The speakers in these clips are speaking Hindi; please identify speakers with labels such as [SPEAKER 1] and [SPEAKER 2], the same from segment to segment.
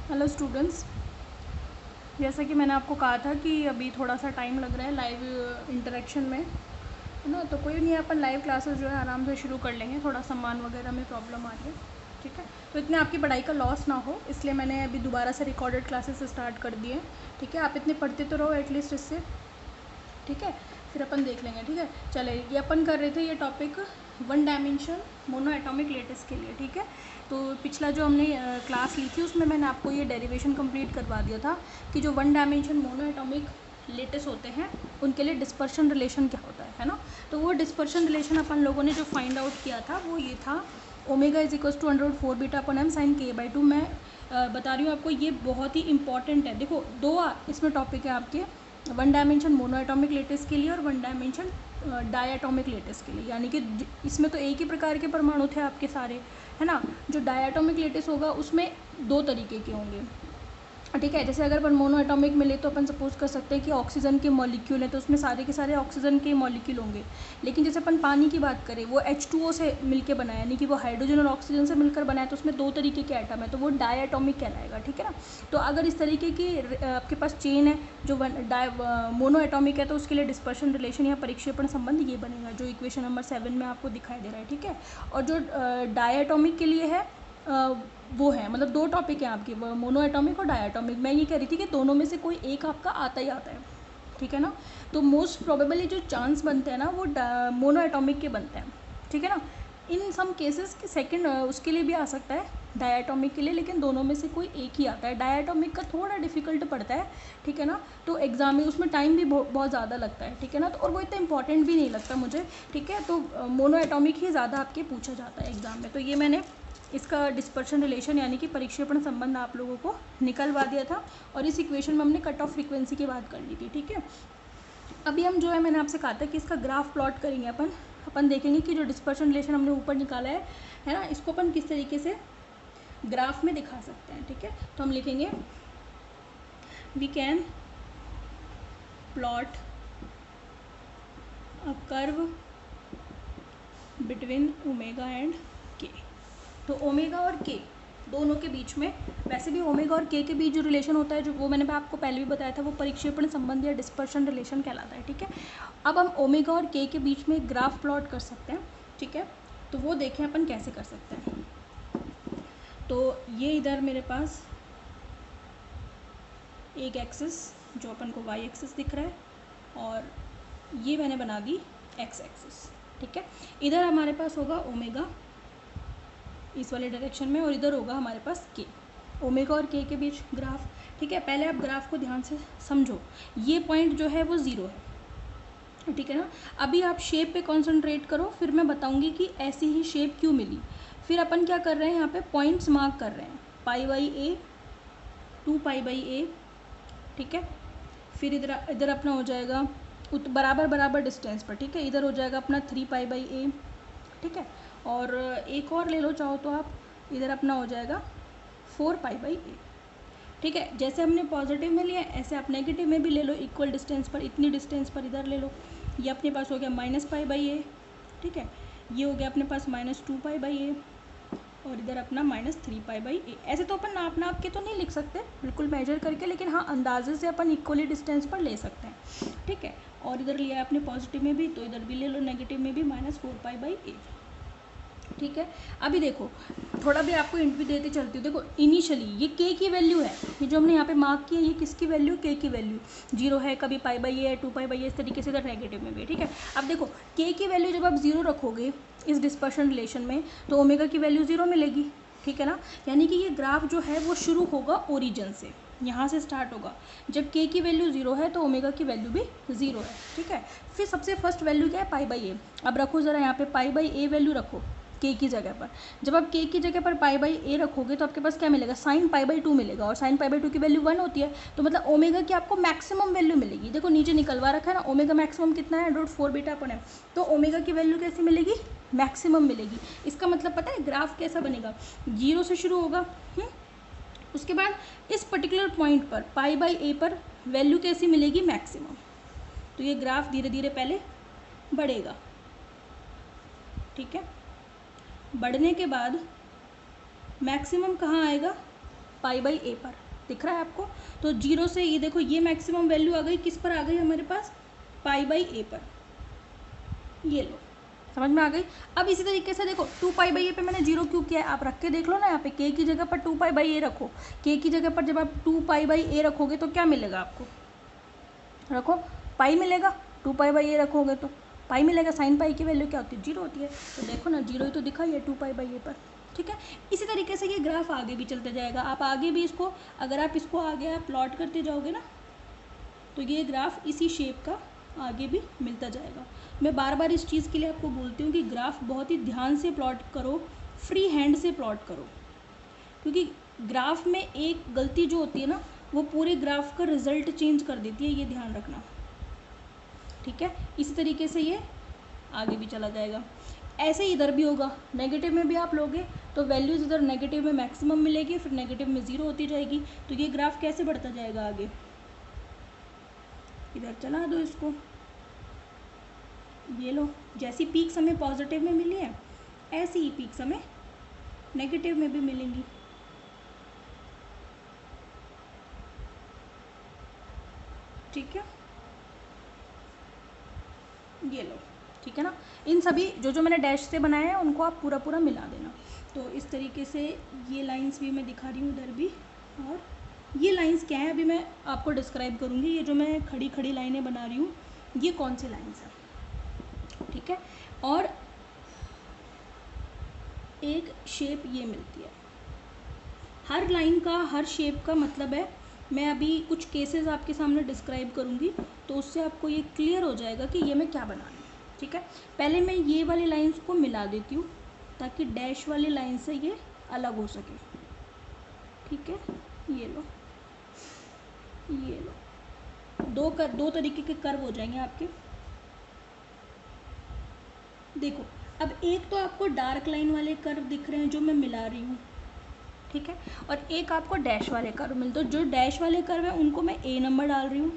[SPEAKER 1] हेलो स्टूडेंट्स, जैसा कि मैंने आपको कहा था कि अभी थोड़ा सा टाइम लग रहा है लाइव इंटरेक्शन में, है ना। तो कोई नहीं, अपन लाइव क्लासेस जो है आराम से शुरू कर लेंगे। थोड़ा सामान वगैरह में प्रॉब्लम आ रही है, ठीक है। तो इतने आपकी पढ़ाई का लॉस ना हो, इसलिए मैंने अभी दोबारा से रिकॉर्डेड क्लासेस स्टार्ट कर दिए, ठीक है। आप इतने पढ़ते तो रहो एटलीस्ट इससे, ठीक है। फिर अपन देख लेंगे, ठीक है। चले, ये अपन कर रहे थे ये topic one dimension mono atomic lattice के लिए, ठीक है। तो पिछला जो हमने क्लास ली थी उसमें मैंने आपको ये डेरिवेशन कंप्लीट करवा दिया था कि जो one dimension mono atomic lattice होते हैं उनके लिए डिस्पर्शन रिलेशन क्या होता है ना। तो वो डिस्पर्शन रिलेशन अपन लोगों ने जो फाइंड आउट किया था वो ये था, omega is equals to √4 beta upon m sine k/2। मैं बता रही हूँ आपको, ये बहुत ही इंपॉर्टेंट है। देखो, दो इसमें टॉपिक है आपके, one dimension mono atomic lattice के लिए और वन डायमेंशन डायटॉमिक लेटिस के लिए। यानी कि इसमें तो एक ही प्रकार के परमाणु थे आपके सारे, है ना। जो डायटॉमिक लेटिस होगा उसमें दो तरीके के होंगे, ठीक है। जैसे अगर अपन मोनो एटॉमिक में ले तो अपन सपोज कर सकते हैं कि ऑक्सीजन के मॉलिक्यूल हैं तो उसमें सारे के सारे ऑक्सीजन के मॉलिक्यूल होंगे। लेकिन जैसे अपन पानी की बात करें, वो H2O से मिलकर बना है, यानी कि वो हाइड्रोजन और ऑक्सीजन से मिलकर बना है, तो उसमें दो तरीके के एटम है, तो वो डायटॉमिक कहलाएगा, ठीक है ना। तो अगर इस तरीके की आपके पास चेन है जो मोनो एटॉमिक है, तो उसके लिए डिस्पर्शन रिलेशन या परिक्षेपण संबंध ये बनेगा जो इक्वेशन नंबर 7 में आपको दिखाई दे रहा है, ठीक है। और जो डायटॉमिक के लिए है वो है, मतलब दो टॉपिक हैं आपके, मोनो एटॉमिक और डायटॉमिक। मैं ये कह रही थी कि दोनों में से कोई एक आपका आता ही आता है, ठीक है ना। तो मोस्ट प्रोबेबली जो चांस बनते हैं ना वो मोनो एटॉमिक के बनते हैं, ठीक है ना। इन सम केसेस के सेकंड उसके लिए भी आ सकता है, डायटॉमिक के लिए, लेकिन दोनों में से कोई एक ही आता है। डायटॉमिक का थोड़ा डिफिकल्ट पड़ता है, ठीक है ना। तो एग्जाम में उसमें टाइम भी बहुत ज़्यादा लगता है, ठीक है ना। तो और वो इतना इंपॉर्टेंट भी नहीं लगता मुझे, ठीक है। तो मोनो एटॉमिक ही ज़्यादा आपके पूछा जाता है एग्जाम में। तो ये मैंने इसका डिस्पर्शन रिलेशन यानी कि परिक्षेपण संबंध आप लोगों को निकलवा दिया था, और इस इक्वेशन में हमने कट ऑफ फ्रीक्वेंसी की बात कर ली थी, ठीक है। अभी हम जो है, मैंने आपसे कहा था कि इसका ग्राफ प्लॉट करेंगे अपन देखेंगे कि जो डिस्पर्शन रिलेशन हमने ऊपर निकाला है ना, इसको अपन किस तरीके से ग्राफ में दिखा सकते हैं, ठीक है। तो हम लिखेंगे we can plot a curve between omega and K. तो ओमेगा और के दोनों के बीच में, वैसे भी ओमेगा और के बीच जो रिलेशन होता है, जो वो मैंने आपको पहले भी बताया था, वो परिक्षेपण संबंध या डिस्पर्शन रिलेशन कहलाता है, ठीक है। अब हम ओमेगा और के बीच में ग्राफ प्लॉट कर सकते हैं, ठीक है। तो वो देखें अपन कैसे कर सकते हैं। तो ये इधर मेरे पास एक एक्सिस जो अपन को वाई एक्सिस दिख रहा है, और ये मैंने बना दी एक्स एक्सिस, ठीक है। इधर हमारे पास होगा ओमेगा इस वाले डायरेक्शन में, और इधर होगा हमारे पास के। ओमेगा और के बीच ग्राफ, ठीक है। पहले आप ग्राफ को ध्यान से समझो, ये पॉइंट जो है वो 0 है, ठीक है ना। अभी आप शेप पे कंसंट्रेट करो, फिर मैं बताऊंगी कि ऐसी ही शेप क्यों मिली। फिर अपन क्या कर रहे हैं, यहाँ पे पॉइंट्स मार्क कर रहे हैं, π/a 2π/a, ठीक है। फिर इधर अपना हो जाएगा बराबर बराबर डिस्टेंस पर, ठीक है। इधर हो जाएगा अपना 3π/a, ठीक है। और एक और ले लो चाहो तो आप, इधर अपना हो जाएगा 4π/a, ठीक है। जैसे हमने पॉजिटिव में लिया ऐसे आप नेगेटिव में भी ले लो, इक्वल डिस्टेंस पर, इतनी डिस्टेंस पर इधर ले लो। ये अपने पास हो गया -π/a, ठीक है। ये हो गया अपने पास -2π/a, और इधर अपना -3π/a। ऐसे तो अपन नाप के तो नहीं लिख सकते बिल्कुल मेजर करके, लेकिन हाँ अंदाजे से अपन इक्वली डिस्टेंस पर ले सकते हैं, ठीक है। और इधर लिया आपने पॉजिटिव में भी, तो इधर भी ले लो नेगेटिव में भी -4π/a, ठीक है। अभी देखो, थोड़ा भी आपको इंट भी देते चलती हूँ। देखो इनिशियली ये के की वैल्यू है, ये जो हमने यहाँ पे मार्क किया, ये किसकी वैल्यू, के की वैल्यू 0 है, कभी π/a है, 2π/a, इस तरीके से इधर नेगेटिव में भी, ठीक है। अब देखो के की वैल्यू जब आप 0 रखोगे इस डिस्पर्शन रिलेशन में, तो ओमेगा की वैल्यू 0 मिलेगी, ठीक है ना। यानी कि ये ग्राफ जो है वो शुरू होगा ओरिजिन से, यहाँ से स्टार्ट होगा। जब के की वैल्यू 0 है तो ओमेगा की वैल्यू भी 0 है, ठीक है। फिर सबसे फर्स्ट वैल्यू क्या है, π/a। अब रखो ज़रा यहाँ पे π/a वैल्यू रखो के की जगह पर। जब आप के की जगह पर π/a रखोगे तो आपके पास क्या मिलेगा, sin π/2 मिलेगा, और sin π/2 की वैल्यू 1 होती है, तो मतलब ओमेगा की आपको मैक्सिमम वैल्यू मिलेगी। देखो नीचे निकलवा रखा है ना, ओमेगा मैक्सिमम कितना है, √4 बीटा अपन है, तो ओमेगा की वैल्यू कैसी मिलेगी, मैक्सिमम मिलेगी। इसका मतलब पता है ग्राफ कैसा बनेगा, 0 से शुरू होगा, उसके बाद इस पर्टिकुलर पॉइंट पर π/a पर वैल्यू कैसी मिलेगी, मैक्सिमम। तो ये ग्राफ धीरे धीरे पहले बढ़ेगा, ठीक है। बढ़ने के बाद मैक्सिमम कहाँ आएगा, पाई बाई ए पर, दिख रहा है आपको। तो 0 से ये देखो ये मैक्सिमम वैल्यू आ गई, किस पर आ गई हमारे पास, पाई बाई ए पर, ये लो, समझ में आ गई। अब इसी तरीके से देखो 2 पाई बाई ए पे मैंने 0 क्यों किया है, आप रख के देख लो ना, यहाँ पे के की जगह पर 2 पाई बाई ए रखो, के की जगह पर जब आप 2 पाई बाई ए रखोगे तो क्या मिलेगा आपको, रखो पाई मिलेगा, 2 पाई बाई ए रखोगे तो पाई मिलेगा, साइन पाई की वैल्यू क्या होती है, 0 होती है। तो देखो ना 0 ही तो दिखा है 2 पाई बाई ए पर, ठीक है। इसी तरीके से ये ग्राफ आगे भी चलते जाएगा, आप आगे भी इसको, अगर आप इसको आगे आप प्लॉट करते जाओगे ना तो ये ग्राफ इसी शेप का आगे भी मिलता जाएगा। मैं बार बार इस चीज़ के लिए आपको बोलती हूँ कि ग्राफ बहुत ही ध्यान से प्लॉट करो, फ्री हैंड से प्लॉट करो, क्योंकि ग्राफ में एक गलती जो होती है ना वो पूरे ग्राफ का रिजल्ट चेंज कर देती है, ये ध्यान रखना, ठीक है। इसी तरीके से ये आगे भी चला जाएगा। ऐसे ही इधर भी होगा, नेगेटिव में भी आप लोगे तो वैल्यूज़ इधर नेगेटिव में मैक्सिमम मिलेगी, फिर नेगेटिव में 0 होती जाएगी, तो ये ग्राफ कैसे बढ़ता जाएगा आगे, इधर चला दो इसको, ये लो, जैसी पीक्स हमें पॉजिटिव में मिली है ऐसी ही पीक्स हमें नेगेटिव में भी मिलेंगी, ठीक है, ये लो, ठीक है ना। इन सभी जो जो मैंने डैश से बनाया है उनको आप पूरा पूरा मिला देना। तो इस तरीके से ये लाइंस भी मैं दिखा रही हूँ इधर भी, और ये लाइंस क्या है अभी मैं आपको डिस्क्राइब करूँगी। ये जो मैं खड़ी खड़ी लाइनें बना रही हूँ ये कौन सी लाइंस है, ठीक है। और एक शेप ये मिलती है, हर लाइन का हर शेप का मतलब है, मैं अभी कुछ केसेस आपके सामने डिस्क्राइब करूँगी तो उससे आपको ये क्लियर हो जाएगा कि ये मैं क्या बना रही हूँ, ठीक है। पहले मैं ये वाली लाइंस को मिला देती हूँ ताकि डैश वाली लाइन से ये अलग हो सके, ठीक है। ये लो, ये लो, दो तरीके के कर्व हो जाएंगे आपके। देखो अब एक तो आपको डार्क लाइन वाले कर्व दिख रहे हैं जो मैं मिला रही हूँ, ठीक है, और एक आपको डैश वाले कर्व मिलते हैं। जो डैश वाले कर्व हैं उनको मैं ए नंबर डाल रही हूँ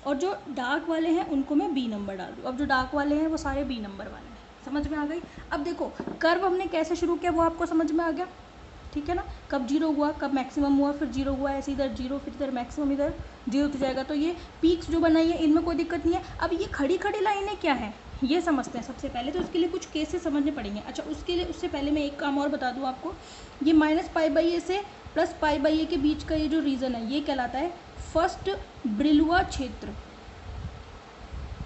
[SPEAKER 1] और जो डार्क वाले हैं उनको मैं बी नंबर डाल रही हूँ। अब जो डार्क वाले हैं वो सारे बी नंबर वाले हैं, समझ में आ गई। अब देखो कर्व हमने कैसे शुरू किया वो आपको समझ में आ गया, ठीक है ना। कब 0 हुआ, कब मैक्सिमम हुआ, फिर 0 हुआ, ऐसे इधर 0, फिर इधर मैक्सिमम, इधर 0 हो जाएगा। तो ये पीक्स जो बनाई है इनमें कोई दिक्कत नहीं है। अब ये खड़ी खड़ी लाइनें क्या है ये समझते हैं सबसे पहले, तो उसके लिए कुछ केसेस समझने पड़ेंगे। अच्छा उसके लिए उससे पहले मैं एक काम और बता दूं आपको, ये माइनस पाई बाई ए से प्लस पाई बाई ए के बीच का ये जो रीजन है ये कहलाता है फर्स्ट ब्रिलुआ क्षेत्र,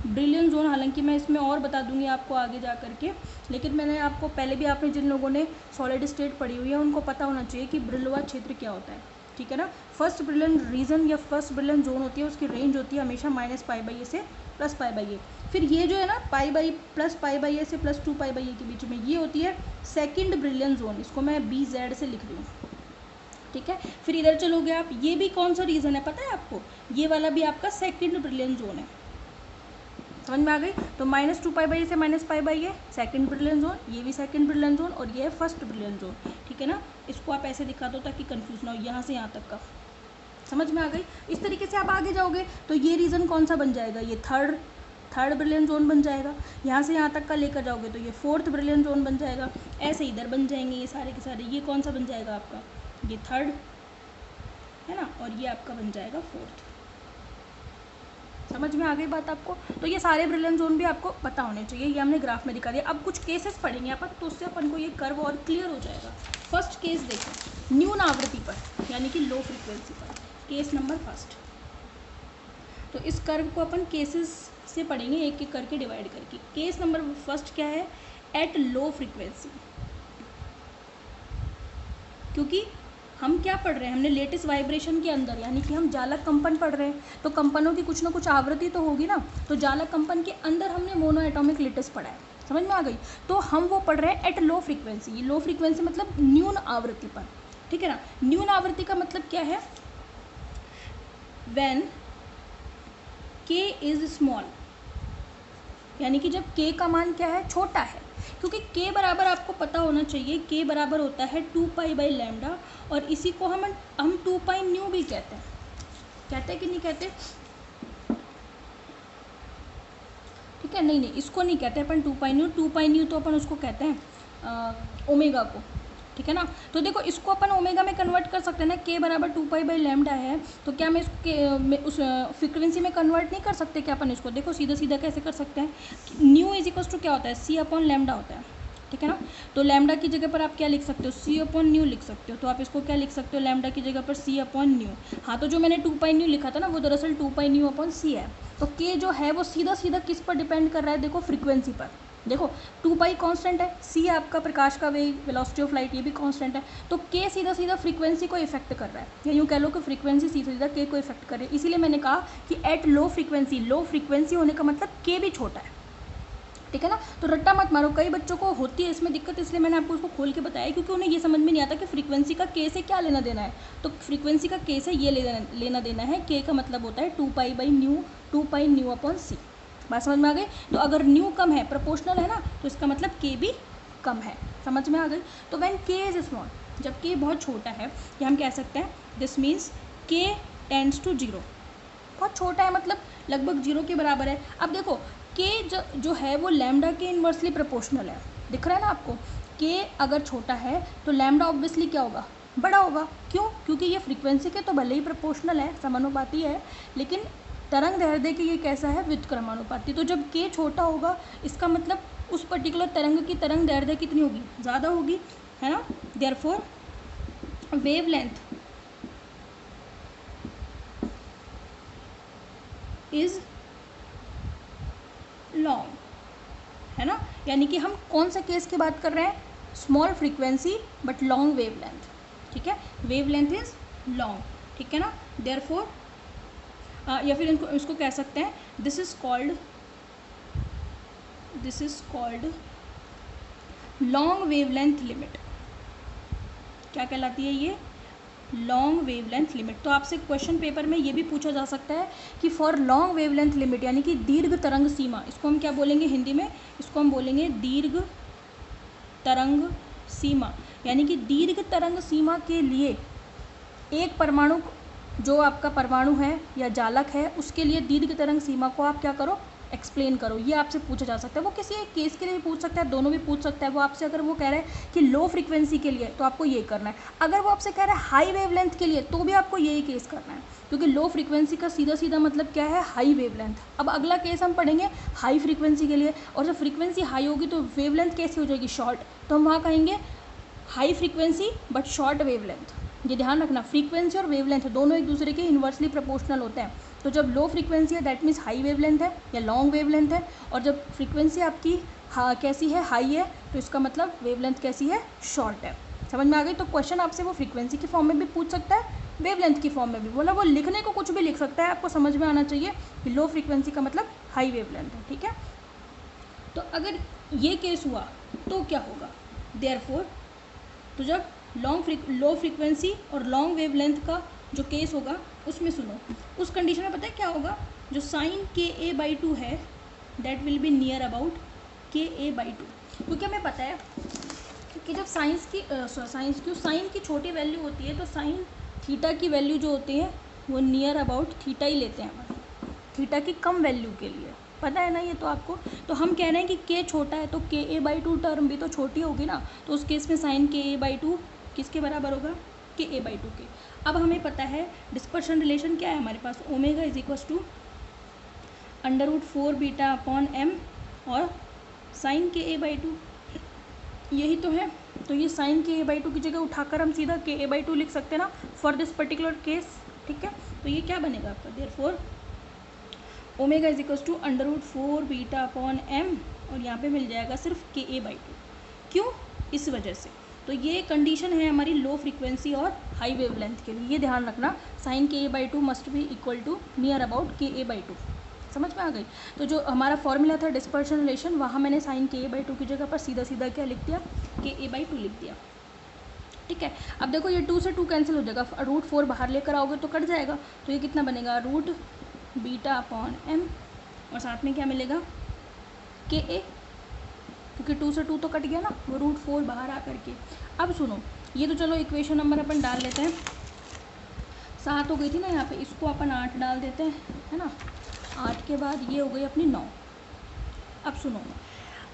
[SPEAKER 1] ब्रिलियन जोन। हालांकि मैं इसमें और बता दूंगी आपको आगे जा करके, लेकिन मैंने आपको पहले भी, आपने जिन लोगों ने सॉलिड स्टेट पढ़ी हुई है उनको पता होना चाहिए कि ब्रिलुआ क्षेत्र क्या होता है, ठीक है ना। फर्स्ट ब्रिलियन रीजन या फर्स्ट ब्रिलियन जोन होती है उसकी रेंज होती है हमेशा माइनस पाई बाई ए से प्लस पाई बाई ए। फिर ये जो है ना pi by plus pi by A से प्लस 2 पाई बाई ए के बीच में ये होती है सेकंड ब्रिलियन जोन, इसको मैं BZ से लिख रही हूँ, ठीक है। फिर इधर चलोगे आप, ये भी कौन सा रीजन है पता है आपको, ये वाला भी आपका सेकंड ब्रिलियन जोन है, समझ में आ गई। तो माइनस 2 पाई बाई ए से minus pi by A second brilliant zone, ये भी सेकंड ब्रिलियन जोन, और ये है फर्स्ट ब्रिलियन जोन, ठीक है ना। इसको आप ऐसे दिखा दो ताकि कंफ्यूज ना हो, यहाँ से यहाँ तक का समझ में आ गई। इस तरीके से आप आगे जाओगे तो ये रीजन कौन सा बन जाएगा, ये थर्ड ब्रिलियन जोन बन जाएगा। यहाँ से यहाँ तक का लेकर जाओगे तो ये फोर्थ ब्रिलियन जोन बन जाएगा। ऐसे इधर बन जाएंगे ये सारे के सारे, ये कौन सा बन जाएगा आपका, ये थर्ड है ना, और ये आपका बन जाएगा फोर्थ। समझ में आ गई बात आपको। तो ये सारे ब्रिलियन जोन भी आपको पता होने चाहिए, ये हमने ग्राफ में दिखा दिया। अब कुछ केसेस पढ़ेंगे अपन तो उससे अपन को ये कर्व और क्लियर हो जाएगा। फर्स्ट केस देखो, न्यून आवृत्ति पर यानी कि लो फ्रीक्वेंसी पर, केस नंबर फर्स्ट। तो इस कर्व को अपन केसेस से पढ़ेंगे एक एक करके डिवाइड करके। केस नंबर फर्स्ट क्या है, एट लो फ्रीक्वेंसी। क्योंकि हम क्या पढ़ रहे हैं, हमने लेटेस्ट वाइब्रेशन के अंदर यानी कि हम जालक कंपन पढ़ रहे हैं, तो कंपनों की कुछ ना कुछ आवृत्ति तो होगी ना। तो जालक कंपन के अंदर हमने मोनो एटॉमिक लेटेस्ट पढ़ा है, समझ में आ गई। तो हम वो पढ़ रहे हैं एट लो फ्रीक्वेंसी। ये लो फ्रीक्वेंसी मतलब न्यून आवृत्ति पर, ठीक है ना। न्यून आवृत्ति का मतलब क्या है, व्हेन k इज स्मॉल, यानी कि जब k का मान क्या है, छोटा है। क्योंकि k बराबर आपको पता होना चाहिए, k बराबर होता है 2 पाई बाई लैम्डा, और इसी को हम 2 पाई न्यू भी कहते हैं कि नहीं कहते, ठीक है। नहीं इसको नहीं कहते अपन 2 पाई न्यू, 2 पाई न्यू तो अपन उसको कहते हैं ओमेगा को, ठीक है ना। तो देखो इसको अपन ओमेगा में कन्वर्ट कर सकते हैं ना, के बराबर 2π/λ है, तो क्या मैं इसको उस फ्रीक्वेंसी में कन्वर्ट नहीं कर सकते क्या अपन इसको? देखो सीधा सीधा कैसे कर सकते हैं, न्यू इज इक्वल्स टू क्या होता है, c/λ होता है, ठीक है ना। तो लैम्डा की जगह पर आप क्या लिख सकते हो, c/न्यू लिख सकते हो। तो आप इसको क्या लिख सकते हो, लैम्डा की जगह पर c/न्यू। हाँ, तो जो मैंने 2π न्यू लिखा था ना, वो दरअसल 2π/c है। तो k जो है वो सीधा सीधा किस पर डिपेंड कर रहा है, देखो फ्रीक्वेंसी पर। देखो 2π कांस्टेंट है, c आपका प्रकाश का वेग, वेलोसिटी ऑफ लाइट, ये भी कांस्टेंट है। तो k सीधा सीधा फ्रीक्वेंसी को इफेक्ट कर रहा है, या यूँ कह लो कि फ्रीक्वेंसी सीधा सीधा k को इफेक्ट कर रही है। इसीलिए मैंने कहा कि एट लो फ्रीक्वेंसी होने का मतलब k भी छोटा है, ठीक है ना। तो रट्टा मत मारो, कई बच्चों को होती है इसमें दिक्कत, इसलिए मैंने आपको उसको खोल के बताया, क्योंकि उन्हें ये समझ में नहीं आता कि फ्रीक्वेंसी का k से क्या लेना देना है। तो फ्रीक्वेंसी का k से ये लेना देना है, k का मतलब होता है 2π/न्यू/c। बात समझ में आ गई। तो अगर न्यू कम है, प्रोपोर्शनल है ना, तो इसका मतलब k भी कम है, समझ में आ गई। तो व्हेन k इज स्मॉल, जब k बहुत छोटा है, या हम कह सकते हैं this means k tends to 0, बहुत छोटा है मतलब लगभग 0 के बराबर है। अब देखो k जो है वो लैम्डा के इन्वर्सली प्रोपोर्शनल है, दिख रहा है ना आपको। k अगर छोटा है तो लैम्डा ऑब्वियसली क्या होगा, बड़ा होगा। क्यों? क्योंकि ये फ्रीक्वेंसी के तो भले ही प्रोपोर्शनल है, समानुपाती है, लेकिन तरंग दैर्ध्य की ये कैसा है, व्युत्क्रमानुपाती। तो जब k छोटा होगा, इसका मतलब उस पर्टिकुलर तरंग की तरंग दैर्ध्य कितनी होगी, ज़्यादा होगी, है ना। देयरफॉर वेवलेंथ इज लॉन्ग, है ना। यानी कि हम कौन सा केस की बात कर रहे हैं, small frequency but long wavelength, ठीक है। वेवलेंथ इज लॉन्ग, ठीक है ना। देयरफॉर या फिर इसको कह सकते हैं this is called long wavelength limit. क्या कहलाती है ये, लॉन्ग वेवलेंथ लिमिट। तो आपसे क्वेश्चन पेपर में ये भी पूछा जा सकता है कि फॉर लॉन्ग वेवलेंथ लिमिट, यानी कि दीर्घ तरंग सीमा, इसको हम क्या बोलेंगे हिंदी में, इसको हम बोलेंगे दीर्घ तरंग सीमा। यानी कि दीर्घ तरंग सीमा के लिए एक परमाणु, जो आपका परमाणु है या जालक है, उसके लिए दीर्घ तरंग सीमा को आप क्या करो, एक्सप्लेन करो। ये आपसे पूछा जा सकता है। वो किसी एक केस के लिए भी पूछ सकता है, दोनों भी पूछ सकता है। वो आपसे अगर वो कह रहा है कि लो फ्रीक्वेंसी के लिए, तो आपको ये करना है। अगर वो आपसे कह रहा है हाई वेवलेंथ के लिए, तो भी आपको यही केस करना है, क्योंकि लो फ्रीक्वेंसी का सीधा सीधा मतलब क्या है, हाई वेवलेंथ। अब अगला केस हम पढ़ेंगे हाई फ्रीक्वेंसी के लिए, और जब फ्रीक्वेंसी हाई होगी तो वेवलेंथ कैसी हो जाएगी, शॉर्ट। तो हम वहाँ कहेंगे high frequency but short wavelength. ये ध्यान रखना, फ्रीक्वेंसी और वेवलेंथ दोनों एक दूसरे के इन्वर्सली प्रोपोर्शनल होते हैं। तो जब लो फ्रीक्वेंसी है दैट मीन्स हाई वेवलेंथ है या लॉन्ग वेवलेंथ है, और जब फ्रीक्वेंसी आपकी कैसी है, हाई है, तो इसका मतलब वेवलेंथ कैसी है, शॉर्ट है। समझ में आ गई। तो क्वेश्चन आपसे वो फ्रीक्वेंसी की फॉर्म में भी पूछ सकता है, वेवलेंथ की फॉर्म में भी, बोला वो लिखने को कुछ भी लिख सकता है। आपको समझ में आना चाहिए कि लो फ्रीक्वेंसी का मतलब हाई वेवलेंथ है, ठीक है। तो अगर ये केस हुआ तो क्या होगा, देयरफॉर तो जब लो फ्रीक्वेंसी और लॉन्ग वेवलेंथ का जो केस होगा, उसमें सुनो, उस कंडीशन में पता है क्या होगा, जो साइन KA/2 है that will be near about KA/2। क्योंकि हमें पता है कि जब साइन की छोटी वैल्यू होती है, तो साइन थीटा की वैल्यू जो होती है वो नियर अबाउट थीटा ही लेते हैं हम, थीटा की कम वैल्यू के लिए, पता है ना ये तो आपको। तो हम कह रहे हैं कि k छोटा है तो KA/2 टर्म भी तो छोटी होगी ना। तो उस केस में साइन KA/2 किसके बराबर होगा, KA/2 के। अब हमें पता है डिस्पर्शन रिलेशन क्या है हमारे पास, omega is equals to √4 beta upon m और साइन KA/2, यही तो है। तो ये साइन KA/2 की जगह उठाकर हम सीधा KA/2 लिख सकते हैं ना फॉर दिस पर्टिकुलर केस, ठीक है। तो ये क्या बनेगा आपका, therefore omega is equals to √4 beta upon m, और यहाँ पे मिल जाएगा सिर्फ KA/2। क्यों, इस वजह से। तो ये कंडीशन है हमारी लो फ्रीक्वेंसी और हाई वेवलेंथ के लिए, ये ध्यान रखना। Sine KA/2 must be equal to near about KA/2, समझ में आ गई। तो जो हमारा फॉर्मूला था डिस्पर्शन रिलेशन, वहाँ मैंने साइन KA/2 की जगह पर सीधा सीधा क्या लिख दिया, KA/2 लिख दिया, ठीक है। अब देखो ये 2 से 2 कैंसिल हो जाएगा, √4 बाहर लेकर आओगे तो कट जाएगा। तो ये कितना बनेगा, रूट बीटा अपॉन m, और साथ में क्या मिलेगा, KA, क्योंकि 2 से 2 तो कट गया ना, वो √4 बाहर आ करके। अब सुनो, ये तो चलो इक्वेशन नंबर अपन डाल लेते हैं, 7 हो गई थी ना यहाँ पे, इसको अपन 8 डाल देते हैं, है ना। 8 के बाद ये हो गई अपनी 9। अब सुनो,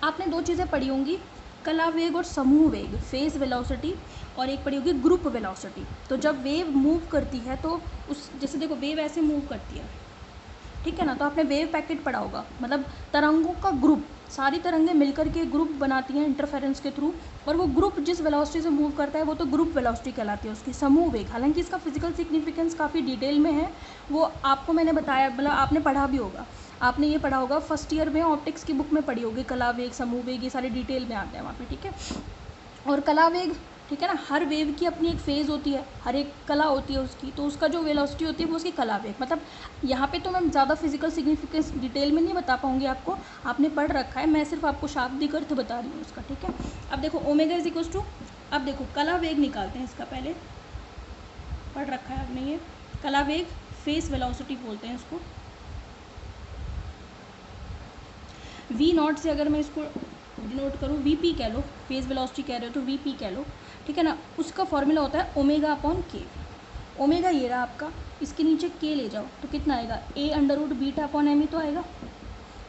[SPEAKER 1] आपने 2 चीज़ें पढ़ी होंगी, कला वेग और समूह वेग, फेज वेलोसिटी, और एक पड़ी होगी ग्रुप वेलोसिटी। तो जब वेव मूव करती है तो उस, जैसे देखो वेव ऐसे मूव करती है, ठीक है ना, तो आपने वेव पैकेट पढ़ा होगा, मतलब तरंगों का ग्रुप, सारी तरंगें मिलकर के ग्रुप बनाती हैं इंटरफेरेंस के थ्रू, और वो ग्रुप जिस वेलोसिटी से मूव करता है वो तो ग्रुप वेलोसिटी कहलाती है उसकी। समूह वेग, हालांकि इसका फिजिकल सिग्निफिकेंस काफ़ी डिटेल में है, वो आपको मैंने बताया, मतलब आपने पढ़ा भी होगा, आपने ये पढ़ा होगा फर्स्ट ईयर में ऑप्टिक्स की बुक में पढ़ी होगी, कला वेग, समूह वेग, ये सारे डिटेल में आते हैं वहाँ पे, ठीक है। और कला वेग, ठीक है ना, हर वेव की अपनी एक फेज़ होती है, हर एक कला होती है उसकी, तो उसका जो वेलोसिटी होती है वो उसकी कला वेग, मतलब यहाँ पे तो मैं ज़्यादा फिजिकल सिग्निफिकेंस डिटेल में नहीं बता पाऊँगी आपको, आपने पढ़ रखा है, मैं सिर्फ आपको शाब्दिक अर्थ बता रही हूँ उसका, ठीक है। अब देखो ओमेगा इज इक्वल्स टू, अब देखो कला वेग निकालते हैं इसका, पहले पढ़ रखा है आपने ये, कला वेग फेस वेलोसिटी बोलते हैं इसको। वी नॉट से अगर मैं इसको डिनोट करूँ, वी पी कह लो, फेज वेलोसिटी कह रहे हो तो वी पी कह लो, ठीक है ना। उसका फॉर्मूला होता है ओमेगा अपॉन के। ओमेगा ये रहा आपका, इसके नीचे के ले जाओ तो कितना आएगा, A under root beta upon M ही तो आएगा।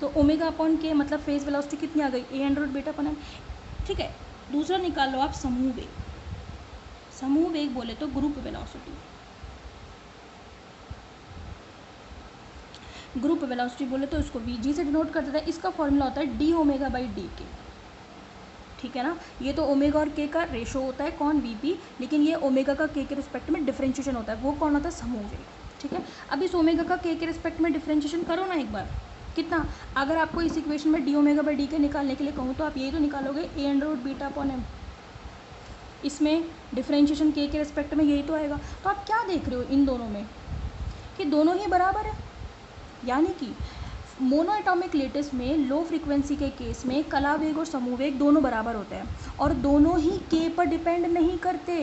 [SPEAKER 1] तो ओमेगा अपॉन के मतलब फेज वेलोसिटी कितनी आ गई, A under root beta upon M, ठीक है। दूसरा निकाल लो आप समूह वेग, समूह वेग बोले तो ग्रुप वेलोसिटी, ग्रुप वेलोसिटी बोले तो इसको वी जी से डिनोट कर देता है। इसका फॉर्मूला होता है डी ओमेगा बाई डी के, ठीक है ना। ये तो ओमेगा और के का रेशो होता है, कौन, वी पी, लेकिन ये ओमेगा का के रिस्पेक्ट में डिफरेंशिएशन होता है, वो कौन होता है, समूह वेग, ठीक है। अब इस ओमेगा का के रिस्पेक्ट में डिफरेंशिएशन करो ना एक बार, कितना, अगर आपको इस इक्वेशन में डी ओमेगा बाई डी के निकालने के लिए कहूँ तो आप यही तो निकालोगे, A under root beta upon M, इसमें डिफरेंशिएशन के रिस्पेक्ट में यही तो आएगा। तो आप क्या देख रहे हो इन दोनों में कि दोनों ही बराबर है, यानी कि मोनो एटॉमिक लेटिस में लो फ्रीक्वेंसी के केस में कला वेग और समूह वेग दोनों बराबर होते हैं, और दोनों ही के पर डिपेंड नहीं करते।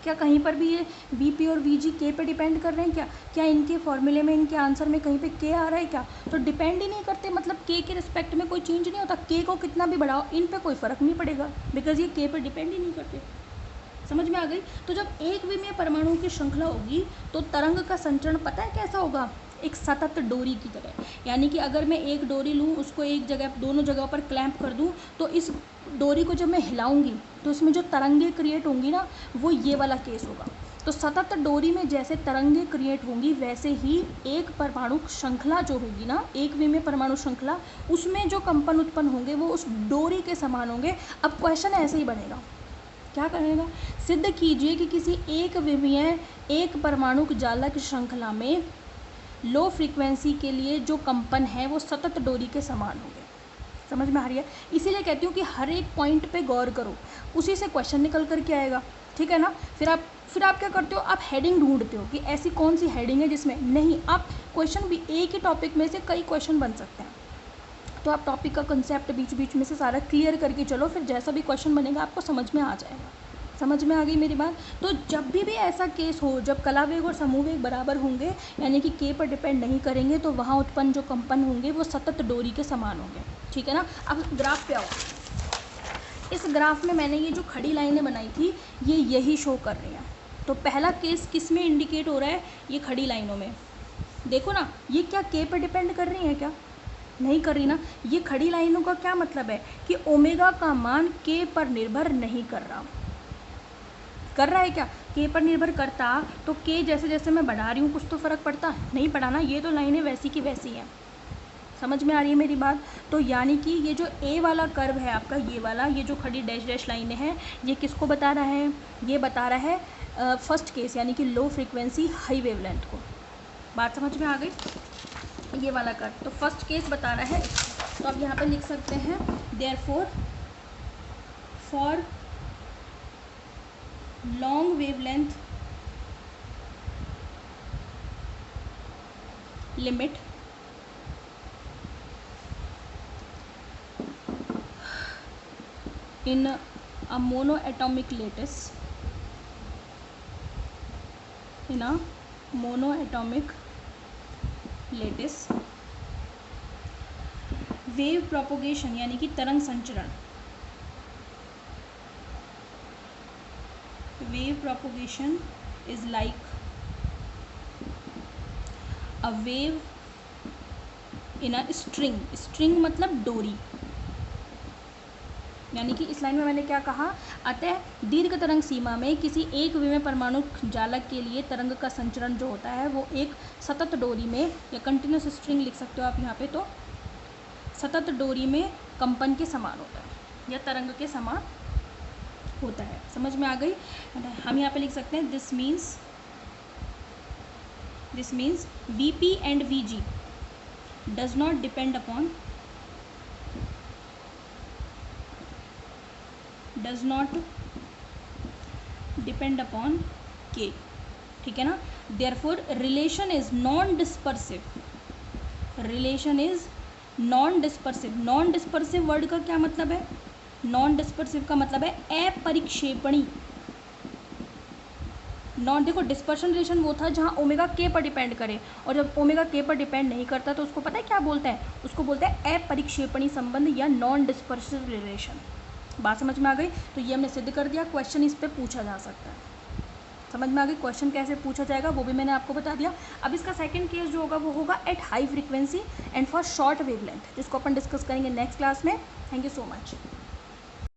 [SPEAKER 1] क्या कहीं पर भी ये वी पी और वी जी के पे डिपेंड कर रहे हैं क्या, क्या इनके फॉर्मूले में, इनके आंसर में कहीं पे के आ रहा है क्या, तो डिपेंड ही नहीं करते, मतलब के रिस्पेक्ट में कोई चेंज नहीं होता, के को कितना भी बढ़ाओ इन पे कोई फ़र्क नहीं पड़ेगा, बिकॉज ये के पर डिपेंड ही नहीं करते। समझ में आ गई। तो जब एक विमीय परमाणु की श्रृंखला होगी तो तरंग का संचरण पता है कैसा होगा, एक सतत डोरी की तरह, यानी कि अगर मैं एक डोरी लूँ, उसको एक जगह, दोनों जगह पर क्लैंप कर दूँ, तो इस डोरी को जब मैं हिलाऊंगी तो इसमें जो तरंगे क्रिएट होंगी ना, वो ये वाला केस होगा। तो सतत डोरी में जैसे तरंगे क्रिएट होंगी, वैसे ही एक परमाणु श्रृंखला जो होगी ना, एक विमीय परमाणु श्रृंखला, उसमें जो कंपन उत्पन्न होंगे वो उस डोरी के समान होंगे। अब क्वेश्चन ऐसे ही बनेगा, क्या करेगा, सिद्ध कीजिए कि किसी एक विमीय एक परमाणु जालक श्रृंखला में लो फ्रीक्वेंसी के लिए जो कंपन है वो सतत डोरी के समान होंगे। समझ में आ रही है, इसीलिए कहती हूँ कि हर एक पॉइंट पे गौर करो, उसी से क्वेश्चन निकल कर के आएगा, ठीक है ना। फिर आप क्या करते हो, आप हेडिंग ढूंढते हो कि ऐसी कौन सी हेडिंग है जिसमें, नहीं, आप क्वेश्चन भी एक ही टॉपिक में से कई क्वेश्चन बन सकते हैं, तो आप टॉपिक का कंसेप्ट बीच बीच में से सारा क्लियर करके चलो, फिर जैसा भी क्वेश्चन बनेगा आपको समझ में आ जाएगा। समझ में आ गई मेरी बात। तो जब भी ऐसा केस हो जब कला वेग और समूह वेग बराबर होंगे, यानी कि के पर डिपेंड नहीं करेंगे, तो वहाँ उत्पन्न जो कंपन होंगे वो सतत डोरी के समान होंगे, ठीक है ना। अब ग्राफ पे आओ, इस ग्राफ में मैंने ये जो खड़ी लाइनें बनाई थी ये यही शो कर रही हैं। तो पहला केस किस में इंडिकेट हो रहा है, ये खड़ी लाइनों में, देखो ना, ये क्या के पर डिपेंड कर रही हैं, क्या नहीं कर रही ना। ये खड़ी लाइनों का क्या मतलब है कि ओमेगा का मान के पर निर्भर नहीं कर रहा, कर रहा है क्या, के पर निर्भर करता तो के जैसे जैसे मैं बढ़ा रही हूँ कुछ तो फ़र्क पड़ता, नहीं पड़ा ना, ये तो लाइनें वैसी की वैसी हैं। समझ में आ रही है मेरी बात। तो यानी कि ये जो ए वाला कर्व है आपका, ये वाला, ये जो खड़ी डैश डैश लाइनें हैं, ये किसको बता रहा है, ये बता रहा है फर्स्ट केस, यानी कि लो फ्रिक्वेंसी हाई वेवलेंथ को। बात समझ में आ गई, ये वाला कर्व तो फर्स्ट केस बता रहा है। तो आप यहाँ पे लिख सकते हैं therefore for long wavelength limit in a monoatomic lattice, in a monoatomic lattice, wave propagation यानी कि तरंग संचरण, wave propagation is like a wave in a string, string मतलब डोरी, यानी कि इस लाइन में मैंने क्या कहा, अतः दीर्घ तरंग सीमा में किसी एक विमेय परमाणु जालक के लिए तरंग का संचरण जो होता है वो एक सतत डोरी में, या कंटिन्यूस स्ट्रिंग लिख सकते हो आप यहाँ पे, तो सतत डोरी में कंपन के समान होता है या तरंग के समान होता है। समझ में आ गई? हम यहाँ पे लिख सकते हैं this means Vp and Vg does not depend upon K, ठीक है ना। Therefore relation is non dispersive. Non dispersive word का क्या मतलब है? नॉन डिस्पर्सिव का मतलब है अपरिक्षेपणी। देखो डिस्पर्शन रिलेशन वो था जहाँ ओमेगा के पर डिपेंड करे, और जब ओमेगा के पर डिपेंड नहीं करता तो उसको पता है क्या बोलते हैं? उसको बोलते हैं अपरिक्षेपणी संबंध या नॉन डिस्पर्सिव रिलेशन। बात समझ में आ गई? तो ये हमने सिद्ध कर दिया। क्वेश्चन इस पर पूछा जा सकता है। समझ में आ गई? क्वेश्चन कैसे पूछा जाएगा वो भी मैंने आपको बता दिया। अब इसका सेकंड केस जो होगा वो होगा at high frequency and for short wavelength, जिसको अपन डिस्कस करेंगे नेक्स्ट क्लास में। Thank you so much.